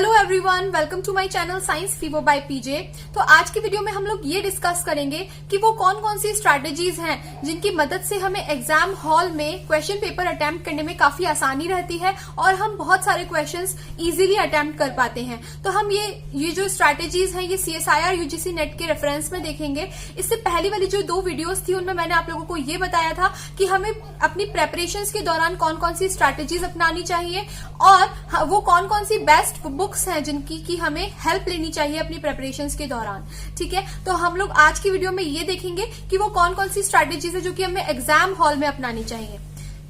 Hello everyone, welcome to my channel science fever by PJ. तो आज की video में हम लोग ये डिस्कस करेंगे कि वो कौन कौन सी स्ट्रैटेजीज हैं जिनकी मदद से हमें एग्जाम हॉल में क्वेश्चन पेपर अटेम्प्ट करने में काफी आसानी रहती है और हम बहुत सारे क्वेश्चंस इजीली अटेम्प्ट कर पाते हैं। तो हम ये जो स्ट्रैटेजीज हैं ये CSIR UGC नेट के रेफरेंस में देखेंगे। इससे पहली वाली जो 2 वीडियोस थी उनमें मैंने आप लोगों को ये बताया था कि हमें अपनी प्रेपरेशंस के दौरान कौन कौन सी स्ट्रैटेजीज अपनानी चाहिए और वो कौन कौन सी बेस्ट बुक्स हैं जिनकी की हमें हेल्प लेनी चाहिए अपनी प्रिपरेशंस के दौरान। ठीक है, तो हम लोग आज की वीडियो में ये देखेंगे कि वो कौन कौन सी स्ट्रैटेजीज है जो कि हमें एग्जाम हॉल में अपनानी चाहिए।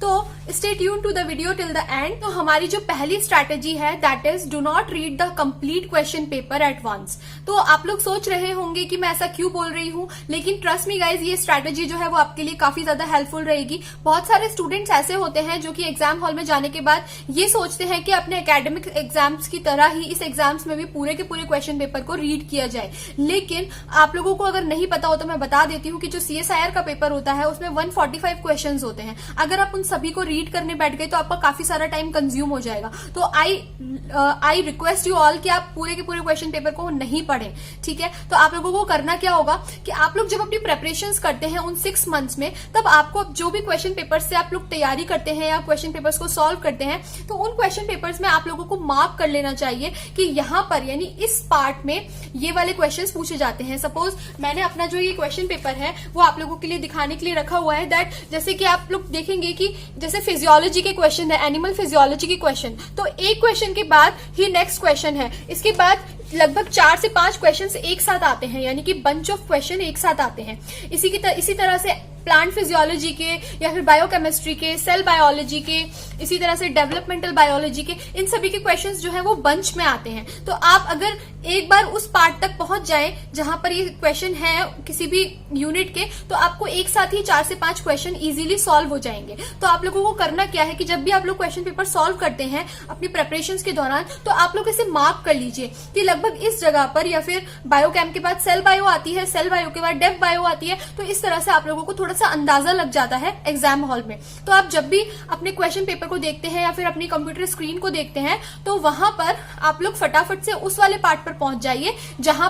तो stay tune to the video till the end. तो हमारी जो पहली स्ट्रैटेजी है that is do not read the complete question paper at once. तो आप लोग सोच रहे होंगे कि मैं ऐसा क्यों बोल रही हूँ, लेकिन ट्रस्ट मी गाइज, ये स्ट्रैटेजी जो है वो आपके लिए काफी ज्यादा हेल्पफुल रहेगी। बहुत सारे स्टूडेंट्स ऐसे होते हैं जो कि एग्जाम हॉल में जाने के बाद ये सोचते हैं कि अपने एकेडमिक एग्जाम्स की तरह ही इस एग्जाम्स में भी पूरे के पूरे क्वेश्चन पेपर को रीड किया जाए। लेकिन आप लोगों को अगर नहीं पता हो तो मैं बता देती हूँ कि जो CSIR का पेपर होता है उसमें 145 क्वेश्चन होते हैं। अगर आप उन सभी को रीड करने बैठ गए तो आपका काफी सारा टाइम कंज्यूम हो जाएगा। तो आई रिक्वेस्ट यू ऑल कि आप पूरे के पूरे क्वेश्चन पेपर को नहीं पढ़ें। ठीक है, तो आप लोगों को करना क्या होगा कि आप लोग जब अपनी प्रेपरेशंस करते हैं उन 6 मंथ्स में, तब आपको जो भी क्वेश्चन पेपर्स से आप लोग तैयारी करते हैं या क्वेश्चन पेपर्स को सॉल्व करते हैं, तो उन क्वेश्चन पेपर्स में आप लोगों को मार्क कर लेना चाहिए कि यहां पर यानी इस पार्ट में ये वाले क्वेश्चंस पूछे जाते हैं। सपोज मैंने अपना जो ये क्वेश्चन पेपर है वो आप लोगों के लिए दिखाने के लिए रखा हुआ है दैट जैसे कि आप लोग देखेंगे कि जैसे फिजियोलॉजी के क्वेश्चन है, एनिमल फिजियोलॉजी के क्वेश्चन, तो एक क्वेश्चन के बाद ही नेक्स्ट क्वेश्चन है, इसके बाद लगभग 4 से 5 क्वेश्चन एक साथ आते हैं, यानी कि बंच ऑफ क्वेश्चन एक साथ आते हैं। इसी तरह से प्लांट फिजियोलॉजी के या फिर बायोकेमिस्ट्री के, सेल बायोलॉजी के, इसी तरह से डेवलपमेंटल बायोलॉजी के, इन सभी के क्वेश्चंस जो है वो बंच में आते हैं। तो आप अगर एक बार उस पार्ट तक पहुंच जाएं जहां पर ये क्वेश्चन है किसी भी यूनिट के, तो आपको एक साथ ही 4 से 5 क्वेश्चन इजीली सॉल्व हो जाएंगे। तो आप लोगों को करना क्या है कि जब भी आप लोग क्वेश्चन पेपर सॉल्व करते हैं अपनी प्रेपरेशंस के दौरान, तो आप लोग इसे मार्क कर लीजिए कि लगभग इस जगह पर, या फिर बायोकेम के बाद सेल बायो आती है, सेल बायो के बाद डेव बायो आती है। तो इस तरह से आप लोगों को थोड़ा सा अंदाजा लग जाता है एग्जाम हॉल में। तो आप जब भी अपने क्वेश्चन पेपर को देखते हैं या फिर अपनी कंप्यूटर स्क्रीन को देखते हैं, तो वहां पर आप लोग फटाफट से उस वाले पार्ट पर पहुंच जाइए जहां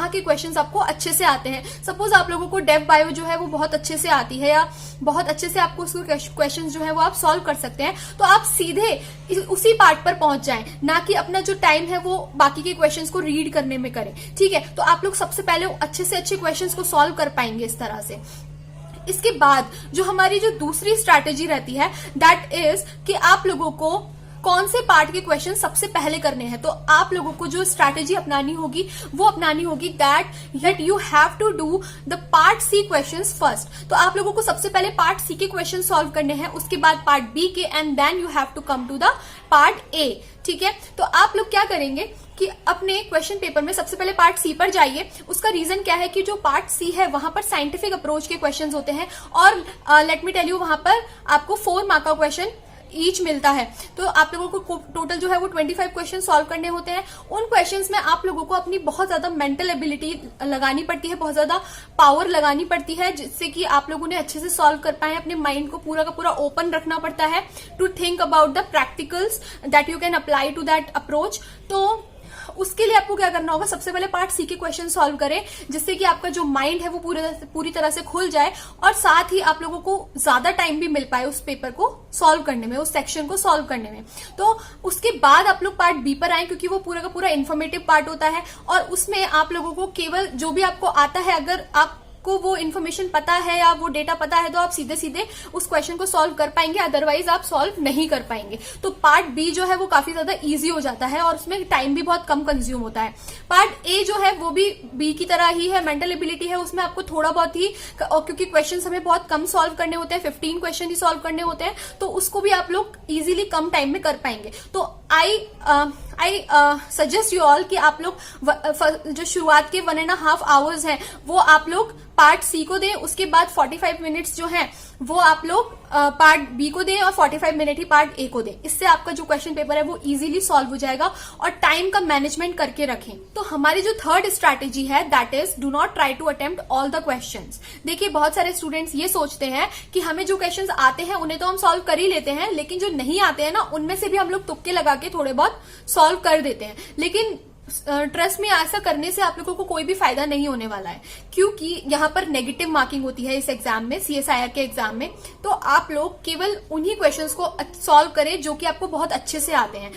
के क्वेश्चंस आपको अच्छे से आते हैं। सपोज आप लोगों को डेव बायो जो है वो बहुत अच्छे से आती है या बहुत अच्छे से आपको उसके क्वेश्चंस जो है वो आप सॉल्व कर सकते हैं, तो आप सीधे उसी पार्ट पर पहुंच जाएं, ना कि अपना जो टाइम है वो बाकी के क्वेश्चंस को रीड करने में करें। ठीक है, तो आप लोग सबसे पहले अच्छे से अच्छे क्वेश्चंस को सॉल्व कर पाएंगे इस तरह से। इसके बाद जो हमारी जो दूसरी स्ट्रैटेजी रहती है दैट इज कि आप लोगों को कौन से पार्ट के क्वेश्चन सबसे पहले करने हैं। तो आप लोगों को जो स्ट्रैटेजी अपनानी होगी वो अपनानी होगी that you have to do the part C questions first. तो आप लोगों को सबसे पहले पार्ट C के क्वेश्चन सॉल्व करने हैं, उसके बाद पार्ट B के, and then you have to come to the part A। ठीक है, तो आप लोग क्या करेंगे कि अपने क्वेश्चन पेपर में सबसे पहले पार्ट C पर जाइए। उसका रीजन क्या है कि जो पार्ट C है वहां पर साइंटिफिक अप्रोच के क्वेश्चंस होते हैं और लेट मी टेल यू वहां पर आपको 4 मार्क का क्वेश्चन ईच मिलता है। तो आप लोगों को टोटल जो है वो 25 क्वेश्चन सॉल्व करने होते हैं। उन क्वेश्चंस में आप लोगों को अपनी बहुत ज्यादा मेंटल एबिलिटी लगानी पड़ती है, बहुत ज्यादा पावर लगानी पड़ती है, जिससे कि आप लोगों ने अच्छे से सॉल्व कर पाए। अपने माइंड को पूरा का पूरा ओपन रखना पड़ता है to think about the practicals that you can apply to that approach. तो उसके लिए आपको क्या करना होगा, सबसे पहले पार्ट C के क्वेश्चन सॉल्व करें, जिससे कि आपका जो माइंड है वो पूरी तरह से खुल जाए और साथ ही आप लोगों को ज्यादा टाइम भी मिल पाए उस पेपर को सॉल्व करने में, उस सेक्शन को सॉल्व करने में। तो उसके बाद आप लोग पार्ट B पर आए, क्योंकि वो पूरा का पूरा इन्फॉर्मेटिव पार्ट होता है और उसमें आप लोगों को केवल जो भी आपको आता है, अगर आप को वो इन्फॉर्मेशन पता है या वो डेटा पता है, तो आप सीधे सीधे उस क्वेश्चन को सॉल्व कर पाएंगे, अदरवाइज आप सॉल्व नहीं कर पाएंगे। तो पार्ट B जो है वो काफी ज्यादा इजी हो जाता है और उसमें टाइम भी बहुत कम कंज्यूम होता है। पार्ट A जो है वो भी B की तरह ही है, मेंटल एबिलिटी है, उसमें आपको थोड़ा बहुत ही, क्योंकि क्वेश्चन हमें बहुत कम सॉल्व करने होते हैं, 15 क्वेश्चन ही सॉल्व करने होते हैं, तो उसको भी आप लोग इजीली कम टाइम में कर पाएंगे। तो आई सजेस्ट यू ऑल कि आप लोग जो शुरुआत के 1.5 आवर्स हैं वो आप लोग पार्ट C को दें। उसके बाद 45 मिनट्स जो हैं वो आप लोग पार्ट बी को दें और 45 मिनट ही पार्ट ए को दें। इससे आपका जो क्वेश्चन पेपर है वो इजीली सॉल्व हो जाएगा। और टाइम का मैनेजमेंट करके रखें। तो हमारी जो थर्ड स्ट्रैटेजी है that is do not try to attempt all the questions. देखिए बहुत सारे स्टूडेंट्स ये सोचते हैं कि हमें जो क्वेश्चंस आते हैं उन्हें तो हम सॉल्व कर ही लेते हैं, लेकिन जो नहीं आते हैं ना उनमें से भी हम लोग तुक्के लगा के थोड़े बहुत सॉल्व कर देते हैं। लेकिन ट्रस्ट में ऐसा करने से आप लोगों को कोई भी फायदा नहीं होने वाला है, क्योंकि यहाँ पर नेगेटिव मार्किंग होती है इस एग्जाम में, सीएसआईआर के एग्जाम में। तो आप लोग केवल उन्हीं क्वेश्चंस को सॉल्व करें जो कि आपको बहुत अच्छे से आते हैं।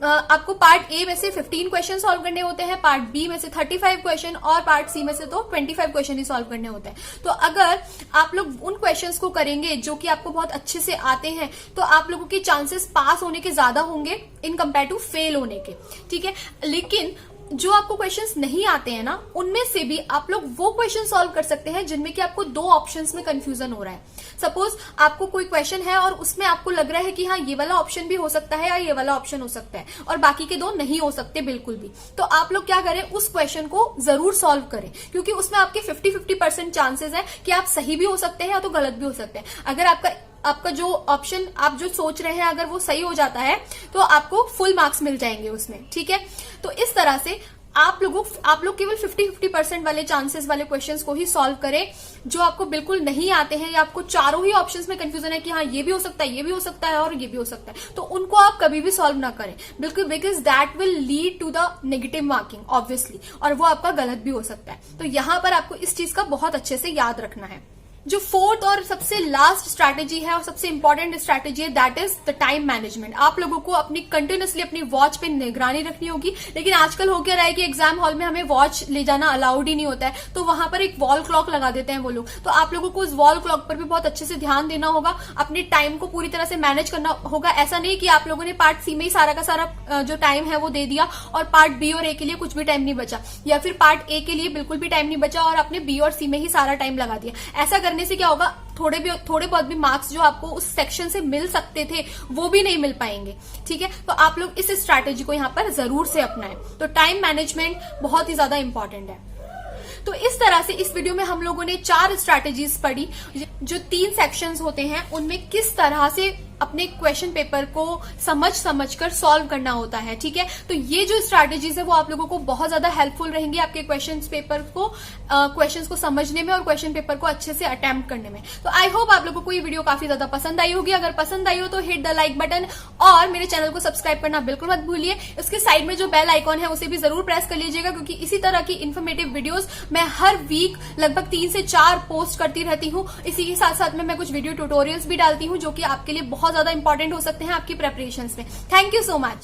आपको पार्ट ए में से 15 क्वेश्चन सॉल्व करने होते हैं, पार्ट बी में से 35 क्वेश्चन और पार्ट सी में से तो 25 क्वेश्चन ही सॉल्व करने होते हैं। तो अगर आप लोग उन क्वेश्चंस को करेंगे जो कि आपको बहुत अच्छे से आते हैं तो आप लोगों के चांसेस पास होने के ज्यादा होंगे इन कंपेयर टू फेल होने के, ठीक है। लेकिन जो आपको क्वेश्चंस नहीं आते हैं ना उनमें से भी आप लोग वो क्वेश्चन सॉल्व कर सकते हैं जिनमें कि आपको दो ऑप्शंस में कंफ्यूजन हो रहा है। सपोज आपको कोई क्वेश्चन है और उसमें आपको लग रहा है कि हाँ ये वाला ऑप्शन भी हो सकता है या ये वाला ऑप्शन हो सकता है और बाकी के दो नहीं हो सकते बिल्कुल भी। तो आप लोग क्या करें, उस क्वेश्चन को जरूर सॉल्व करें, क्योंकि उसमें आपके 50-50% चांसेस है कि आप सही भी हो सकते हैं या तो गलत भी हो सकते हैं। अगर आपका जो ऑप्शन आप जो सोच रहे हैं अगर वो सही हो जाता है तो आपको फुल मार्क्स मिल जाएंगे उसमें, ठीक है। तो इस तरह से आप लोग केवल 50-50% वाले चांसेस वाले क्वेश्चंस को ही सॉल्व करें जो आपको बिल्कुल नहीं आते हैं या आपको चारों ही ऑप्शंस में कंफ्यूजन है कि हाँ ये भी हो सकता है, ये भी हो सकता है और ये भी हो सकता है, तो उनको आप कभी भी सॉल्व ना करें बिल्कुल, because that will lead to the negative marking obviously, और वो आपका गलत भी हो सकता है। तो यहां पर आपको इस चीज का बहुत अच्छे से याद रखना है। जो फोर्थ और सबसे लास्ट स्ट्रैटेजी है और सबसे इंपॉर्टेंट स्ट्रैटेजी है that is the time management. आप लोगों को कंटिन्यूसली अपनी वॉच पे निगरानी रखनी होगी। लेकिन आजकल हो क्या रहा है कि एग्जाम हॉल में हमें वॉच ले जाना अलाउड ही नहीं होता है, तो वहां पर एक वॉल क्लॉक लगा देते हैं वो लोग। तो आप लोगों को उस वॉल क्लॉक पर भी बहुत अच्छे से ध्यान देना होगा, अपने टाइम को पूरी तरह से मैनेज करना होगा। ऐसा नहीं कि आप लोगों ने पार्ट सी में ही सारा का सारा जो टाइम है वो दे दिया और पार्ट बी और ए के लिए कुछ भी टाइम नहीं बचा, या फिर पार्ट ए के लिए बिल्कुल भी टाइम नहीं बचा और आपने बी और सी में ही सारा टाइम लगा दिया। ऐसा करने से क्या होगा, थोड़े बहुत भी मार्क्स जो आपको उस सेक्शन से मिल सकते थे वो भी नहीं मिल पाएंगे, ठीक है। तो आप लोग इस स्ट्रैटेजी को यहां पर जरूर से अपनाएं। तो टाइम मैनेजमेंट बहुत ही ज्यादा इंपॉर्टेंट है। तो इस तरह से इस वीडियो में हम लोगों ने 4 स्ट्रैटेजीज पढ़ी। जो 3 सेक्शंस होते हैं उनमें किस तरह से अपने क्वेश्चन पेपर को समझ कर सॉल्व करना होता है, ठीक है। तो ये जो स्ट्रैटेजीज है वो आप लोगों को बहुत ज्यादा हेल्पफुल रहेंगी आपके क्वेश्चंस को समझने में और क्वेश्चन पेपर को अच्छे से अटेम्प्ट करने में। तो आई होप आप लोगों को ये वीडियो काफी ज्यादा पसंद आई होगी। अगर पसंद आई हो तो हिट द लाइक बटन और मेरे चैनल को सब्सक्राइब करना बिल्कुल मत भूलिए। इसके साइड में जो बेल आइकॉन है उसे भी जरूर प्रेस कर लीजिएगा, क्योंकि इसी तरह की इन्फॉर्मेटिव वीडियोस मैं हर वीक लगभग 3 से 4 पोस्ट करती रहती हूँ। इसी के साथ साथ में मैं कुछ वीडियो ट्यूटोरियल्स भी डालती हूँ जो कि आपके लिए बहुत ज्यादा इंपॉर्टेंट हो सकते हैं आपकी प्रिपरेशंस में। Thank you so much.